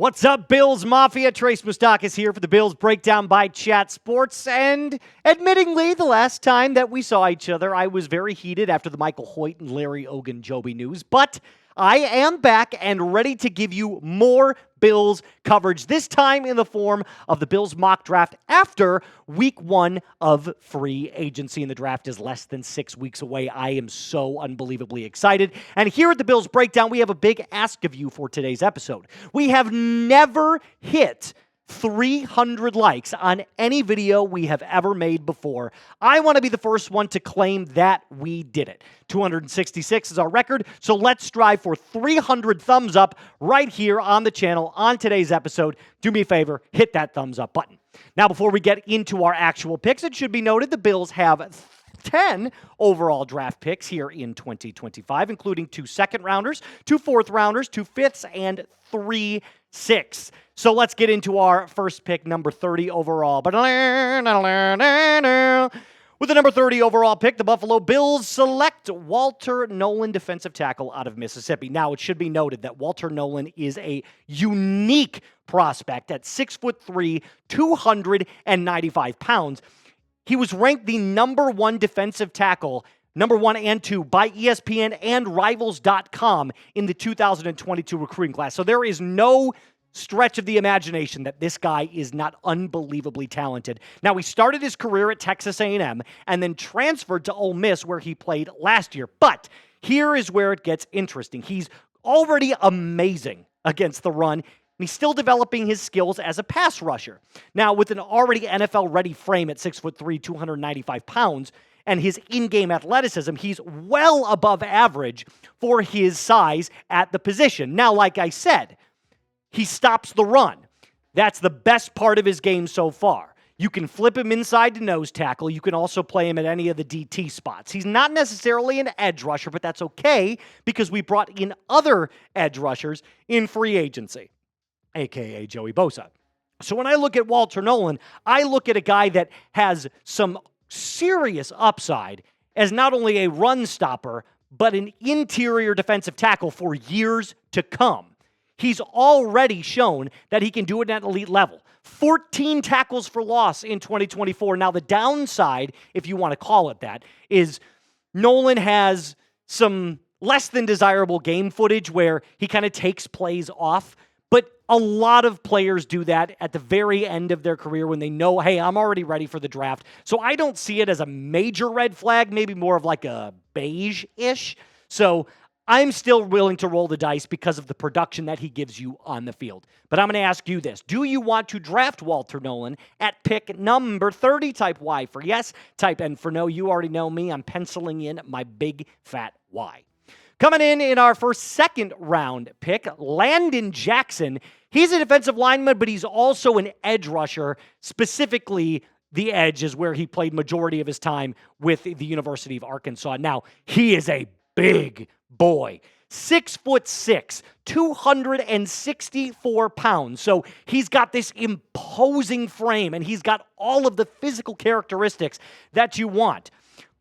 What's up, Bills Mafia? Trace Moustakas here for the Bills Breakdown by Chat Sports. And admittingly, the last time that we saw each other, I was very heated after the Michael Hoyt and Larry Ogunjobi news. But I am back and ready to give you more Bills coverage, this time in the form of the Bills mock draft after week 1 of free agency. And the draft is less than 6 weeks away. I am so unbelievably excited. And here at the Bills Breakdown, we have a big ask of you for today's episode. We have never hit 300 likes on any video we have ever made before. I want to be the first one to claim that we did it. 266 is our record, so let's strive for 300 thumbs up right here on the channel on today's episode. Do me a favor, hit that thumbs up button. Now, before we get into our actual picks, it should be noted the Bills have 10 overall draft picks here in 2025, including 2 second-rounders, 2 fourth-rounders, 2 fifths, and 3 sixths. So let's get into our first pick, number 30 overall. With the number 30 overall pick, the Buffalo Bills select Walter Nolan, defensive tackle out of Mississippi. Now, it should be noted that Walter Nolan is a unique prospect at 6'3", 295 pounds. He was ranked the number 1 defensive tackle, number 1 and 2, by ESPN and Rivals.com in the 2022 recruiting class. So there is no stretch of the imagination that this guy is not unbelievably talented. Now, he started his career at Texas A&M and then transferred to Ole Miss, where he played last year. But here is where it gets interesting. He's already amazing against the run. He's still developing his skills as a pass rusher. Now, with an already NFL-ready frame at 6'3", 295 pounds, and his in-game athleticism, he's well above average for his size at the position. Now, like I said, he stops the run. That's the best part of his game so far. You can flip him inside to nose tackle. You can also play him at any of the DT spots. He's not necessarily an edge rusher, but that's okay because we brought in other edge rushers in free agency, a.k.a. Joey Bosa. So when I look at Walter Nolan, I look at a guy that has some serious upside as not only a run stopper, but an interior defensive tackle for years to come. He's already shown that he can do it at an elite level. 14 tackles for loss in 2024. Now, the downside, if you want to call it that, is Nolan has some less than desirable game footage where he kind of takes plays off. But a lot of players do that at the very end of their career when they know, hey, I'm already ready for the draft. So I don't see it as a major red flag, maybe more of like a beige-ish. So I'm still willing to roll the dice because of the production that he gives you on the field. But I'm going to ask you this. Do you want to draft Walter Nolan at pick number 30? Type Y for yes. Type N for no. You already know me. I'm penciling in my big fat Y. Coming in our first second-round pick, Landon Jackson. He's a defensive lineman, but he's also an edge rusher. Specifically, the edge is where he played majority of his time with the University of Arkansas. Now, he is a big boy. 6'6", 264 pounds. So he's got this imposing frame, and he's got all of the physical characteristics that you want.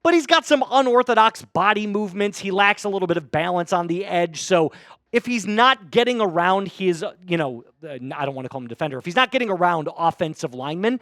But he's got some unorthodox body movements. He lacks a little bit of balance on the edge. So if he's not getting around his, I don't want to call him a defender. If he's not getting around offensive linemen,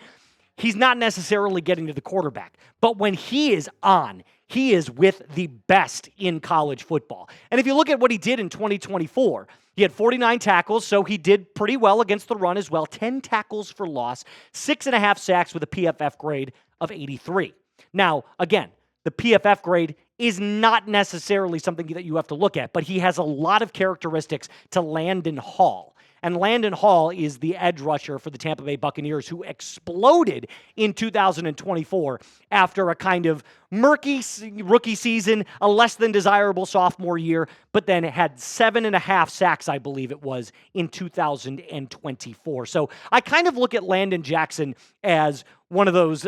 he's not necessarily getting to the quarterback. But when he is on, he is with the best in college football. And if you look at what he did in 2024, he had 49 tackles, so he did pretty well against the run as well. 10 tackles for loss, 6.5 sacks with a PFF grade of 83. Now, again, the PFF grade is not necessarily something that you have to look at, but he has a lot of characteristics to Landon Hall. And Landon Hall is the edge rusher for the Tampa Bay Buccaneers who exploded in 2024 after a kind of murky rookie season, a less than desirable sophomore year, but then had 7.5 sacks, I believe it was, in 2024. So I kind of look at Landon Jackson as one of those,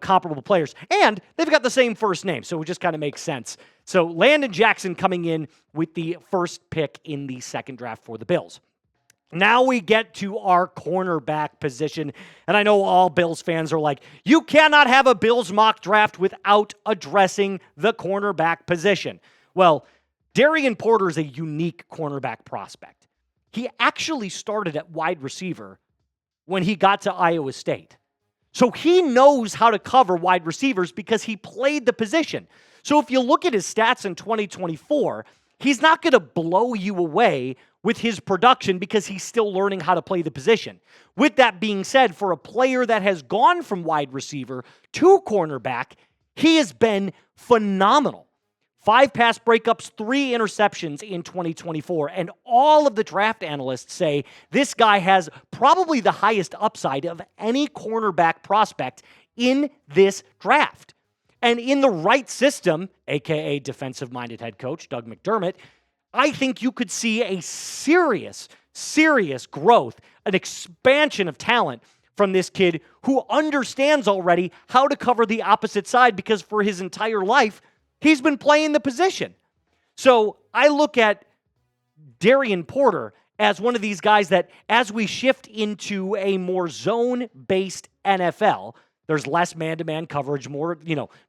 comparable players. And they've got the same first name, so it just kind of makes sense. So Landon Jackson coming in with the first pick in the second draft for the Bills. Now we get to our cornerback position, and I know all Bills fans are like, you cannot have a Bills mock draft without addressing the cornerback position. Well, Darian Porter is a unique cornerback prospect. he actually started at wide receiver when he got to Iowa State. So he knows how to cover wide receivers because he played the position. So if you look at his stats in 2024, he's not going to blow you away with his production because he's still learning how to play the position. With that being said, for a player that has gone from wide receiver to cornerback, he has been phenomenal. 5 pass breakups, 3 interceptions in 2024. And all of the draft analysts say this guy has probably the highest upside of any cornerback prospect in this draft. And in the right system, aka defensive-minded head coach Doug McDermott, I think you could see a serious growth, an expansion of talent from this kid who understands already how to cover the opposite side because for his entire life, he's been playing the position. So I look at Darian Porter as one of these guys that as we shift into a more zone-based NFL, there's less man-to-man coverage, more,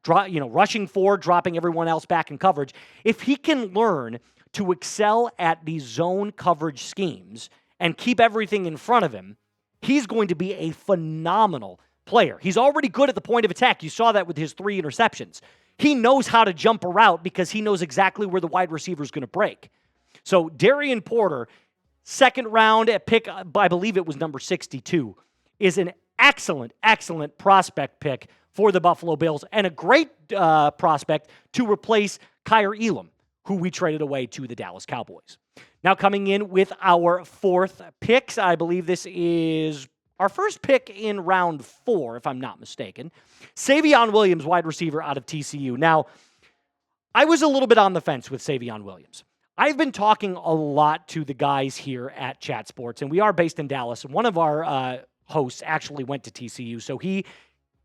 rushing forward, dropping everyone else back in coverage. If he can learn to excel at these zone coverage schemes and keep everything in front of him, he's going to be a phenomenal player. He's already good at the point of attack. You saw that with his 3 interceptions. He knows how to jump a route because he knows exactly where the wide receiver is going to break. So Darian Porter, second round at pick, I believe it was number 62, is an excellent prospect pick for the Buffalo Bills and a great prospect to replace Kyer Elam, who we traded away to the Dallas Cowboys. Now coming in with our 4th picks, I believe this is our first pick in round 4, if I'm not mistaken. Savion Williams, wide receiver out of TCU. Now, I was a little bit on the fence with Savion Williams. I've been talking a lot to the guys here at Chat Sports, and we are based in Dallas. And one of our hosts actually went to TCU, so he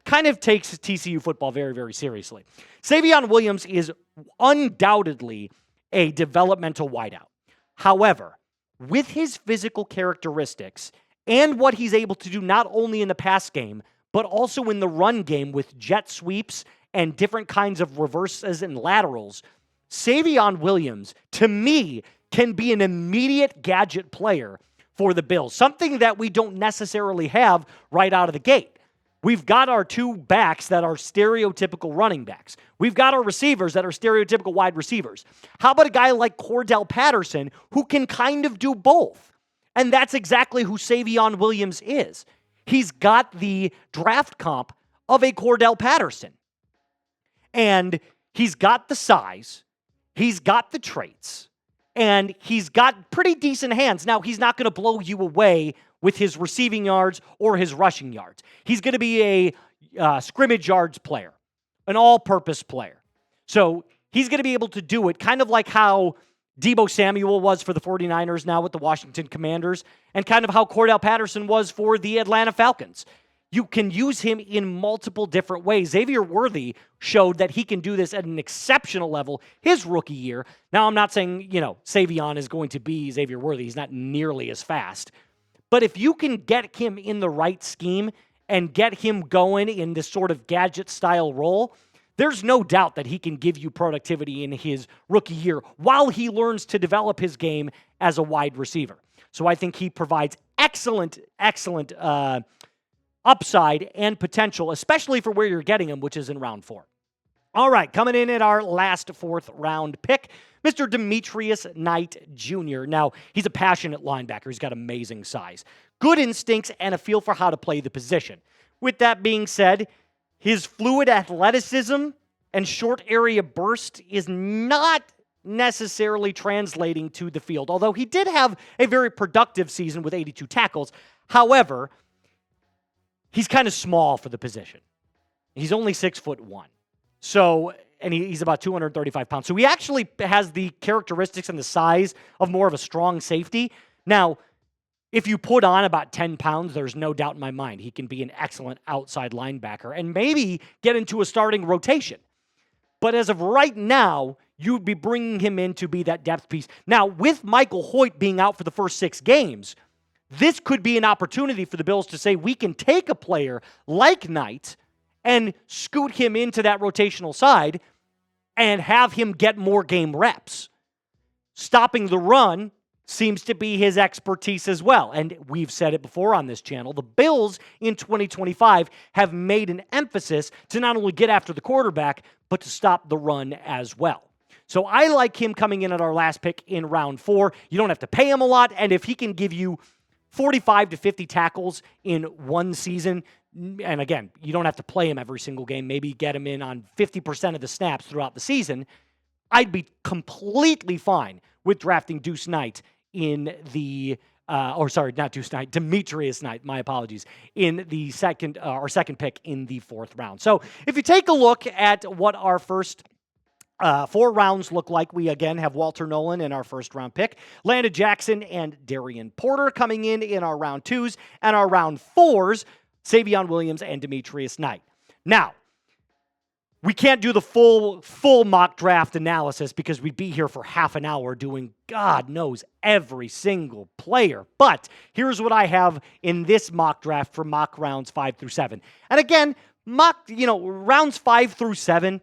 kind of takes TCU football very, very seriously. Savion Williams is undoubtedly a developmental wideout. However, with his physical characteristics and what he's able to do not only in the pass game, but also in the run game with jet sweeps and different kinds of reverses and laterals, Savion Williams, to me, can be an immediate gadget player for the Bills, something that we don't necessarily have right out of the gate. We've got our 2 backs that are stereotypical running backs. We've got our receivers that are stereotypical wide receivers. How about a guy like Cordell Patterson who can kind of do both? And that's exactly who Savion Williams is. He's got the draft comp of a Cordell Patterson. And he's got the size, he's got the traits, and he's got pretty decent hands. Now, he's not going to blow you away with his receiving yards or his rushing yards. He's going to be a scrimmage yards player, an all-purpose player. So he's going to be able to do it kind of like how Deebo Samuel was for the 49ers now with the Washington Commanders, and kind of how Cordell Patterson was for the Atlanta Falcons. You can use him in multiple different ways. Xavier Worthy showed that he can do this at an exceptional level his rookie year. Now, I'm not saying, Savion is going to be Xavier Worthy. He's not nearly as fast. But if you can get him in the right scheme and get him going in this sort of gadget-style role, there's no doubt that he can give you productivity in his rookie year while he learns to develop his game as a wide receiver. So I think he provides excellent upside and potential, especially for where you're getting him, which is in round 4. All right, coming in at our last 4th round pick, Mr. Demetrius Knight Jr. Now, he's a passionate linebacker. He's got amazing size, good instincts, and a feel for how to play the position. With that being said, his fluid athleticism and short area burst is not necessarily translating to the field, although he did have a very productive season with 82 tackles. However, he's kind of small for the position. He's only 6'1". So, and he's about 235 pounds. So he actually has the characteristics and the size of more of a strong safety. Now, if you put on about 10 pounds, there's no doubt in my mind he can be an excellent outside linebacker and maybe get into a starting rotation. But as of right now, you'd be bringing him in to be that depth piece. Now, with Michael Hoyt being out for the first 6 games, this could be an opportunity for the Bills to say we can take a player like Knight and scoot him into that rotational side and have him get more game reps. Stopping the run seems to be his expertise as well. And we've said it before on this channel. The Bills in 2025 have made an emphasis to not only get after the quarterback, but to stop the run as well. So I like him coming in at our last pick in round 4. You don't have to pay him a lot. And if he can give you 45 to 50 tackles in one season, and again, you don't have to play him every single game, maybe get him in on 50% of the snaps throughout the season, I'd be completely fine with drafting Deuce Knight in the, not Deuce Knight, Demetrius Knight, my apologies, in the second pick in the 4th round. So if you take a look at what our first 4 rounds look like, we again have Walter Nolan in our 1st round pick, Landon Jackson and Darian Porter coming in our round 2s, and our round 4s, Savion Williams and Demetrius Knight. Now, we can't do the full mock draft analysis because we'd be here for half an hour doing God knows every single player. But here's what I have in this mock draft for mock rounds 5 through 7. And again, rounds 5 through 7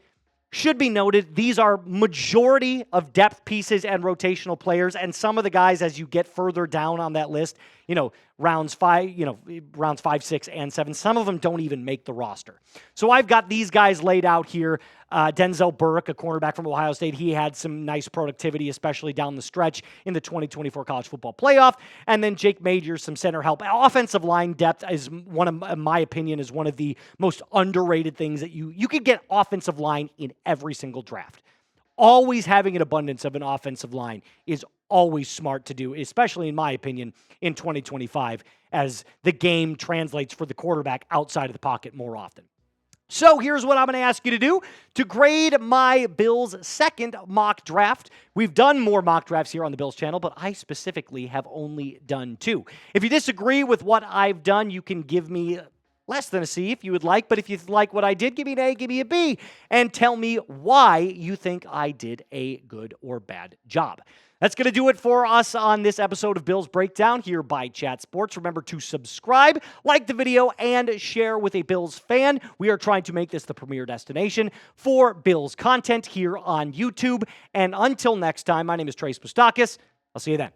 should be noted. These are majority of depth pieces and rotational players. And some of the guys, as you get further down on that list, rounds 5, 6, and 7, some of them don't even make the roster. So I've got these guys laid out here. Denzel Burke, a cornerback from Ohio State, he had some nice productivity, especially down the stretch in the 2024 college football playoff. And then Jake Majors, some center help. Offensive line depth is in my opinion, is one of the most underrated things that you could get offensive line in every single draft. Always having an abundance of an offensive line is always smart to do, especially in my opinion, in 2025, as the game translates for the quarterback outside of the pocket more often. So here's what I'm going to ask you to do to grade my Bills' 2nd mock draft. We've done more mock drafts here on the Bills channel, but I specifically have only done 2. If you disagree with what I've done, you can give me less than a C if you would like, but if you like what I did, give me an A, give me a B, and tell me why you think I did a good or bad job. That's going to do it for us on this episode of Bills Breakdown here by Chat Sports. Remember to subscribe, like the video, and share with a Bills fan. We are trying to make this the premier destination for Bills content here on YouTube. And until next time, my name is Trace Moustakas. I'll see you then.